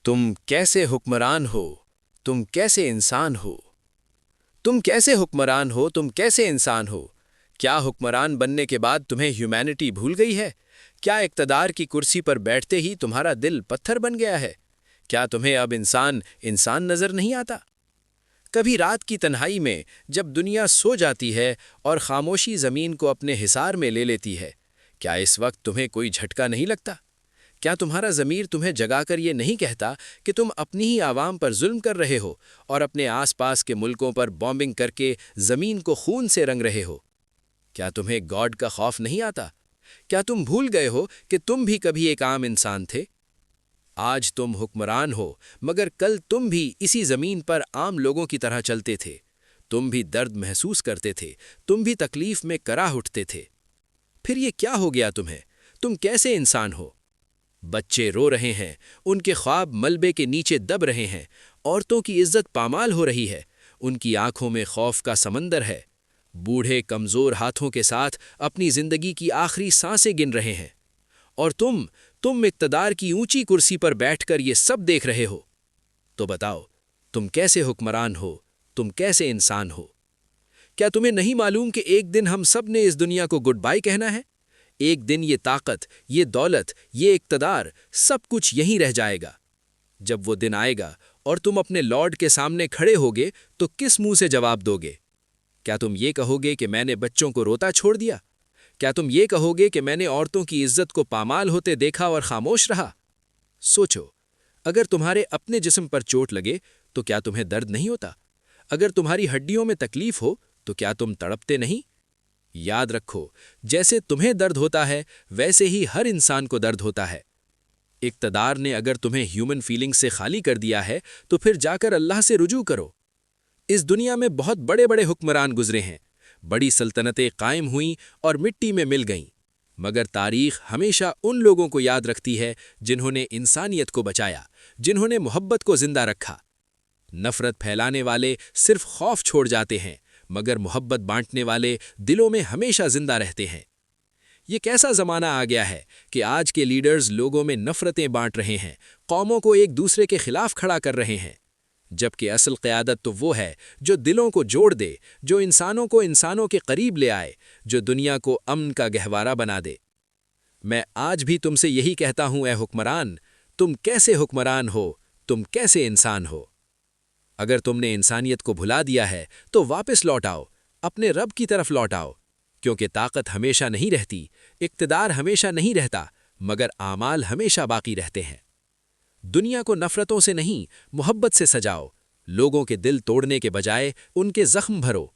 तुम कैसे हुक्मरान हो, तुम कैसे इंसान हो। तुम कैसे हुक्मरान हो, तुम कैसे इंसान हो। क्या हुक्मरान बनने के बाद तुम्हें ह्यूमैनिटी भूल गई है? क्या इक़्तिदार की कुर्सी पर बैठते ही तुम्हारा दिल पत्थर बन गया है? क्या तुम्हें अब इंसान इंसान नजर नहीं आता? कभी रात की तन्हाई में जब दुनिया सो जाती है और खामोशी जमीन को अपने हिसार में ले लेती है, क्या इस वक्त तुम्हें कोई झटका नहीं लगता? क्या तुम्हारा ज़मीर तुम्हें जगाकर ये नहीं कहता कि तुम अपनी ही आवाम पर जुल्म कर रहे हो और अपने आसपास के मुल्कों पर बॉम्बिंग करके ज़मीन को खून से रंग रहे हो? क्या तुम्हें गॉड का खौफ नहीं आता? क्या तुम भूल गए हो कि तुम भी कभी एक आम इंसान थे? आज तुम हुक्मरान हो, मगर कल तुम भी इसी ज़मीन पर आम लोगों की तरह चलते थे। तुम भी दर्द महसूस करते थे, तुम भी तकलीफ में कराह उठते थे। फिर ये क्या हो गया तुम्हें? तुम कैसे इंसान हो? बच्चे रो रहे हैं, उनके ख्वाब मलबे के नीचे दब रहे हैं, औरतों की इज्जत पामाल हो रही है, उनकी आंखों में खौफ का समंदर है। बूढ़े कमजोर हाथों के साथ अपनी जिंदगी की आखिरी सांसें गिन रहे हैं, और तुम इक़्तिदार की ऊंची कुर्सी पर बैठकर ये सब देख रहे हो। तो बताओ, तुम कैसे हुक्मरान हो, तुम कैसे इंसान हो? क्या तुम्हें नहीं मालूम कि एक दिन हम सब ने इस दुनिया को गुड बाय कहना है? एक दिन ये ताकत, ये दौलत, ये इक़्तिदार सब कुछ यहीं रह जाएगा। जब वो दिन आएगा और तुम अपने लॉर्ड के सामने खड़े होगे, तो किस मुंह से जवाब दोगे? क्या तुम ये कहोगे कि मैंने बच्चों को रोता छोड़ दिया? क्या तुम ये कहोगे कि मैंने औरतों की इज्जत को पामाल होते देखा और खामोश रहा? सोचो, अगर तुम्हारे अपने जिस्म पर चोट लगे तो क्या तुम्हें दर्द नहीं होता? अगर तुम्हारी हड्डियों में तकलीफ हो तो क्या तुम तड़पते नहीं? याद रखो, जैसे तुम्हें दर्द होता है वैसे ही हर इंसान को दर्द होता है। इक़्तिदार ने अगर तुम्हें ह्यूमन फीलिंग से खाली कर दिया है तो फिर जाकर अल्लाह से रुजू करो। इस दुनिया में बहुत बड़े बड़े हुक्मरान गुजरे हैं, बड़ी सल्तनतें कायम हुईं और मिट्टी में मिल गईं, मगर तारीख हमेशा उन लोगों को याद रखती है जिन्होंने इंसानियत को बचाया, जिन्होंने मोहब्बत को जिंदा रखा। नफरत फैलाने वाले सिर्फ खौफ छोड़ जाते हैं, मगर मोहब्बत बांटने वाले दिलों में हमेशा जिंदा रहते हैं। ये कैसा ज़माना आ गया है कि आज के लीडर्स लोगों में नफरतें बांट रहे हैं, कौमों को एक दूसरे के खिलाफ खड़ा कर रहे हैं, जबकि असल क़यादत तो वो है जो दिलों को जोड़ दे, जो इंसानों को इंसानों के करीब ले आए, जो दुनिया को अमन का गहवारा बना दे। मैं आज भी तुमसे यही कहता हूं, ए हुक्मरान, तुम कैसे हुक्मरान हो, तुम कैसे इंसान हो। अगर तुमने इंसानियत को भुला दिया है तो वापस लौट आओ, अपने रब की तरफ लौट आओ, क्योंकि ताकत हमेशा नहीं रहती, इक़्तिदार हमेशा नहीं रहता, मगर आमाल हमेशा बाकी रहते हैं। दुनिया को नफरतों से नहीं, मोहब्बत से सजाओ। लोगों के दिल तोड़ने के बजाय उनके जख्म भरो,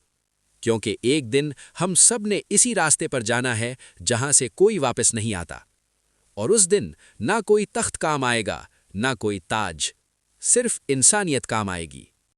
क्योंकि एक दिन हम सब ने इसी रास्ते पर जाना है जहां से कोई वापस नहीं आता। और उस दिन ना कोई तख्त काम आएगा, ना कोई ताज, सिर्फ इंसानियत काम आएगी।